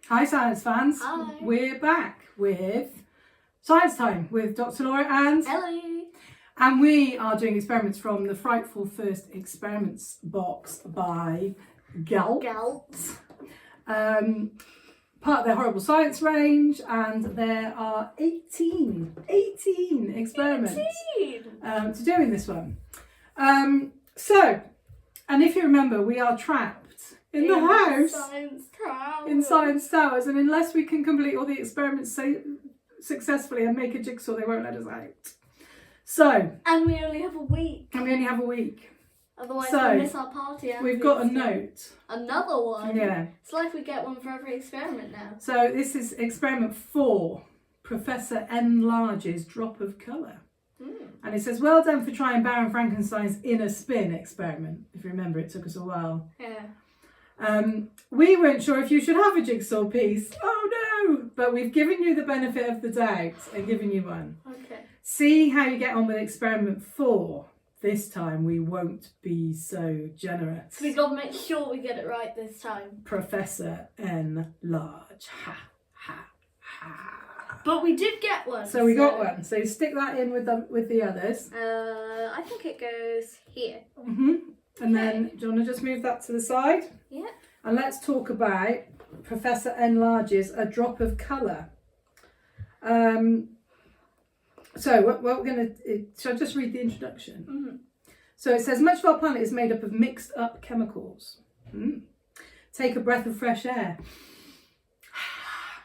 Hi science fans. Hi. We're back with Science Time with Dr. Laura and Hello. And we are doing experiments from the Frightful First Experiments box by Galt. Part of their Horrible Science range, and there are 18 experiments 18. to do in this one. And if you remember, we are trapped in the house in Science Towers, and unless we can complete all the experiments successfully and make a jigsaw, they won't let us out. So, and we only have a week. So, Otherwise we'll miss our party. We've got a note. Another one? Yeah. It's like we get one for every experiment now. So this is experiment 4, Professor Enlarge's drop of colour. And it says, well done for trying Baron Frankenstein's inner spin experiment. If you remember, it took us a while. Yeah. We weren't sure if you should have a jigsaw piece. Oh no! But we've given you the benefit of the doubt and given you one. Okay. See how you get on with experiment 4. This time we won't be so generous. So we got to make sure we get it right this time. Professor Enlarge. Ha, ha, ha. But we did get one. So we got one. So stick that in with the others. I think it goes here. And then, do you want to just move that to the side? Yeah. And let's talk about Professor Enlarge's A Drop of Colour. So what we're going to... Shall I just read the introduction? So it says, much of our planet is made up of mixed up chemicals. Take a breath of fresh air.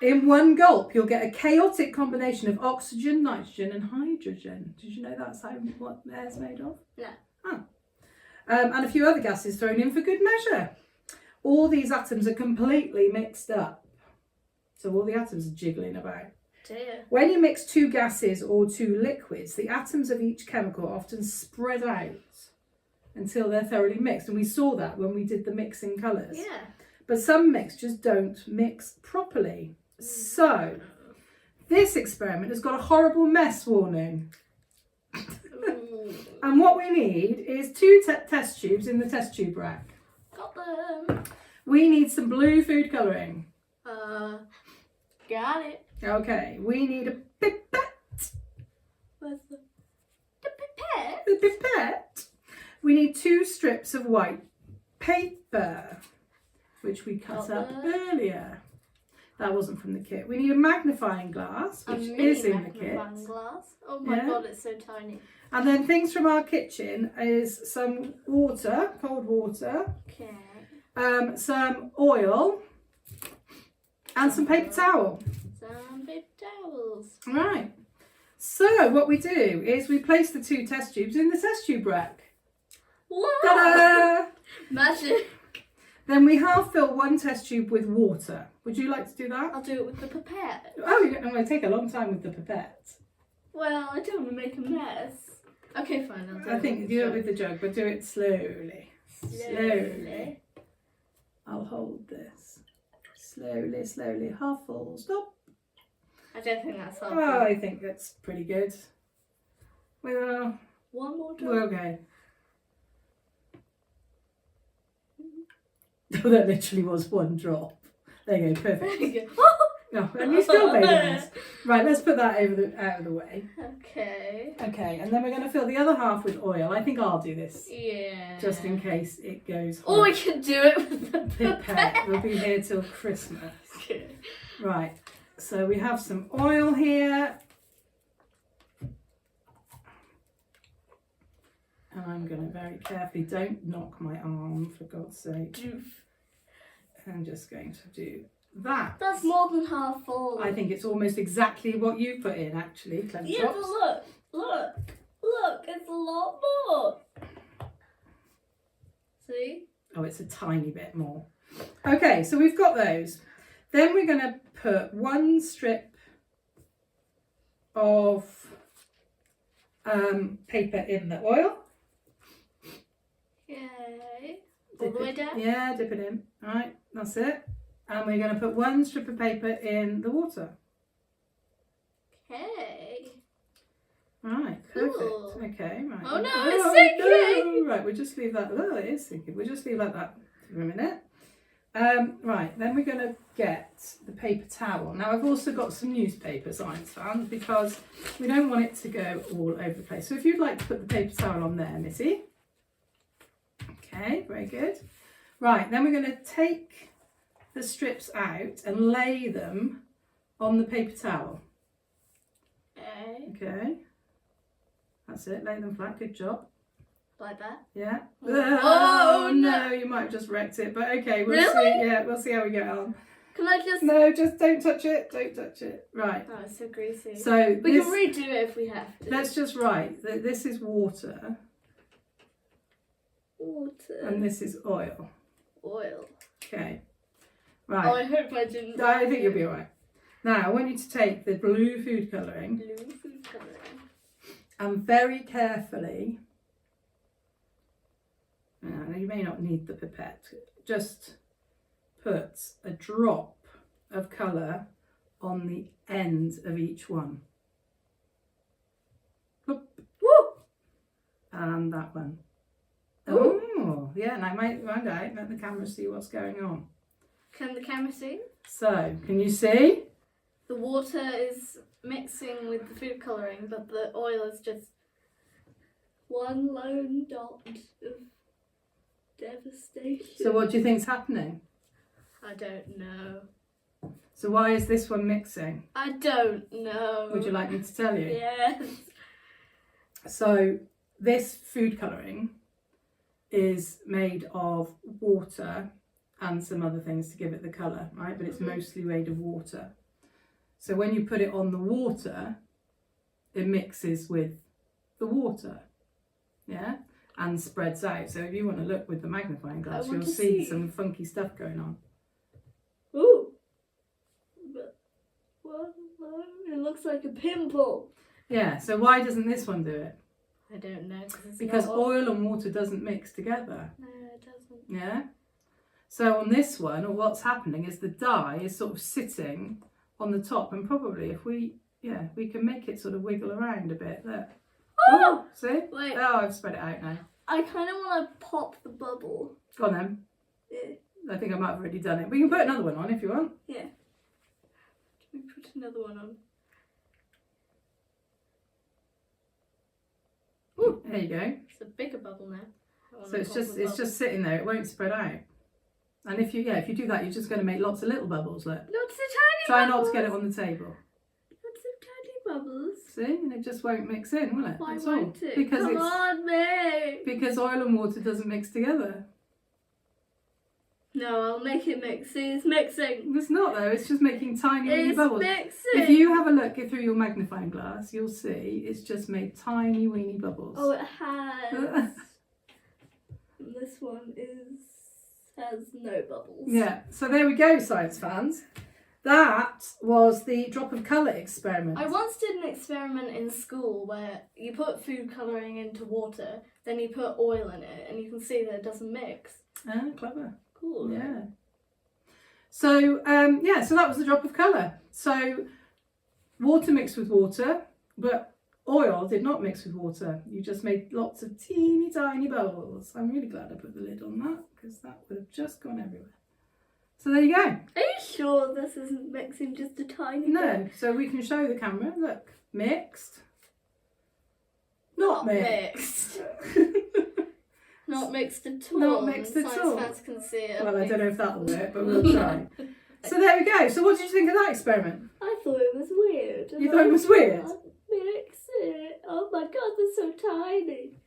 In one gulp, you'll get a chaotic combination of oxygen, nitrogen and hydrogen. Did you know that's what air's made of? No. Oh. And a few other gases thrown in for good measure. All these atoms are completely mixed up. So all the atoms are jiggling about. Dear. When you mix 2 gases or 2 liquids, the atoms of each chemical often spread out until they're thoroughly mixed. And we saw that when we did the mixing colours. Yeah. But some mixtures don't mix properly. So, this experiment has got a horrible mess warning. And what we need is 2 test tubes in the test tube rack. Got them. We need some blue food colouring. Got it. Okay, we need a pipette. Where's the pipette? The pipette. We need 2 strips of white paper, which we cut up earlier. That wasn't from the kit. We need a magnifying glass, which is in the kit. Glass. Oh my god, it's so tiny. And then things from our kitchen is some water, cold water. Okay. Some oil. And some paper towel. Some paper towels. Right. So what we do is we place the 2 test tubes in the test tube rack. Wow! Ta-da! Magic. Then we half fill 1 test tube with water. Would you like to do that? I'll do it with the pipette. Oh, I'm going to take a long time with the pipette. Well, I don't want to make a mess. Okay, fine. I'll do it. I think do it with the jug, but do it slowly. Slowly. I'll hold this. Slowly, slowly. Half full. Stop. I don't think that's half. Oh, I think that's pretty good. Well, one more drop. We're okay. Oh, that literally was 1 drop. There you go, perfect. There you go. No, and you still made a mess. Right, let's put that out of the way. Okay. Okay, and then we're going to fill the other half with oil. I think I'll do this. Yeah. Just in case it goes. Or we can do it with the pipette. We'll be here till Christmas. Okay. Right, so we have some oil here. And I'm going to very carefully, don't knock my arm for God's sake. I'm just going to do that. That's more than half full. I think it's almost exactly what you put in, actually. Clever yeah, chops. but look, it's a lot more. See? Oh, it's a tiny bit more. Okay, so we've got those. Then we're going to put 1 strip of paper in the oil. Okay. All the way down? Yeah, dip it in. All right, that's it. And we're going to put 1 strip of paper in the water. Okay. Right, perfect. Cool. Okay, right. Oh no, it's sinking! No. Right, we'll just leave that. Oh, it is sinking. We'll just leave like that for a minute. Right, then we're going to get the paper towel. Now I've also got some newspaper science fans because we don't want it to go all over the place. So if you'd like to put the paper towel on there, Missy. Okay, very good. Right, then we're going to take the strips out and lay them on the paper towel. Okay. That's it, lay them flat, good job. Like that? Yeah. Oh, no, you might have just wrecked it, but okay, we'll Really? see. Yeah, we'll see how we get on. Can I just... No, just don't touch it, don't touch it. Right. Oh, it's so greasy. So we can redo it if we have to. let's just write that this is water Water. and this is oil. Oil. Okay. Oh, Right. I hope I didn't... I think you'll be alright. Now, I want you to take the blue food colouring Blue food colouring. and very carefully, you may not need the pipette, just put a drop of colour on the end of each one. Whoop. Woo! And that one. Ooh. Oh, yeah, now mind out, let the camera see what's going on. Can the camera see? So, can you see? The water is mixing with the food colouring, but the oil is just one lone dot of devastation. So what do you think's happening? I don't know. So why is this one mixing? I don't know. Would you like me to tell you? Yes. So this food colouring is made of water and some other things to give it the colour, right? But it's mostly made of water. So when you put it on the water, it mixes with the water, yeah? And spreads out. So if you want to look with the magnifying glass, you'll see some funky stuff going on. Ooh. But what? It looks like a pimple. Yeah, so why doesn't this one do it? I don't know. Because oil and water doesn't mix together. No, it doesn't. Yeah? So on this one, or what's happening is the dye is sort of sitting on the top, and probably if we can make it sort of wiggle around a bit. Look. Oh, see? Wait. Oh, I've spread it out now. I kind of want to pop the bubble. Go on then. Yeah. I think I might have already done it. We can put another one on if you want. Yeah. Can we put another one on? Ooh. There you go. It's a bigger bubble now. So it's just sitting there. It won't spread out. And if you do that, you're just going to make lots of little bubbles. Look. Lots of tiny Try bubbles. not to get it on the table. Lots of tiny bubbles. See, and it just won't mix in, will it? Why That's won't all. it? Because Come on, mate. because oil and water doesn't mix together. No, I'll make it mix. See, it's mixing. It's not though. It's just making tiny weeny bubbles. Mixing. If you have a look through your magnifying glass, you'll see it's just made tiny weeny bubbles. Oh, it has. And this one has no bubbles. Yeah. So there we go, science fans. That was the drop of colour experiment. I once did an experiment in school where you put food colouring into water, then you put oil in it, and you can see that it doesn't mix. Ah, clever. Cool. Yeah. So so that was the drop of colour. So water mixed with water, but oil did not mix with water. You just made lots of teeny tiny bubbles. I'm really glad I put the lid on that because that would have just gone everywhere. So there you go. Are you sure this isn't mixing just a tiny bit? No, so we can show the camera. Look, mixed. Not mixed. Not mixed at all. Not mixed at all. Science fans can see it. Well, I don't know if that'll work, but we'll try. So there we go. So what did you think of that experiment? I thought it was weird. You thought it was weird? Mix it. Oh my god, they're so tiny.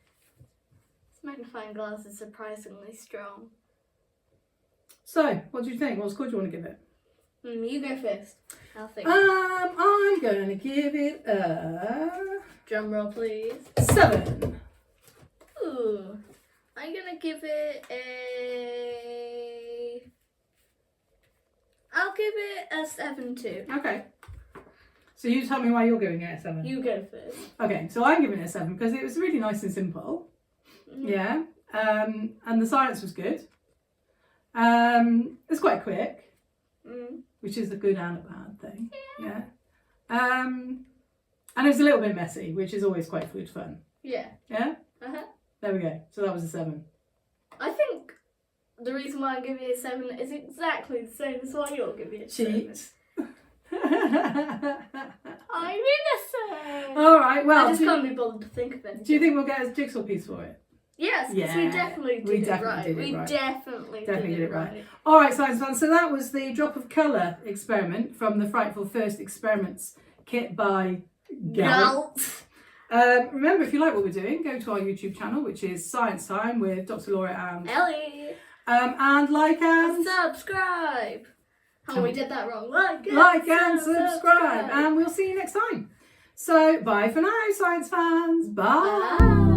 This magnifying glass is surprisingly strong. So, what do you think? What score do you want to give it? You go first. I'll think. I'm going to give it a Drum roll, please. 7. Ooh. I'm gonna give it a... I'll give it a 7 too. Okay. So you tell me why you're giving it a 7. You go first. Okay, so I'm giving it a 7 because it was really nice and simple. Yeah. And the science was good. It's quite quick, which is a good and a bad thing. Yeah. And it was a little bit messy, which is always quite good fun. Yeah. Yeah? Uh-huh. There we go. So that was a 7. I think the reason why I give you a 7 is exactly the same as why you'll give me a 7. Cheat. I'm innocent! All right, well. I just can't be bothered to think of anything. Do you think we'll get a jigsaw piece for it? Yes, because we definitely did it right. We definitely did it right. All right, science fans. So that was the drop of colour experiment from the Frightful First Experiments kit by Galt. Remember, if you like what we're doing, go to our YouTube channel, which is Science Time with Dr. Laura and Ellie. And like and subscribe. Oh, we did that wrong. Like and subscribe. And we'll see you next time. So, bye for now, science fans. Bye.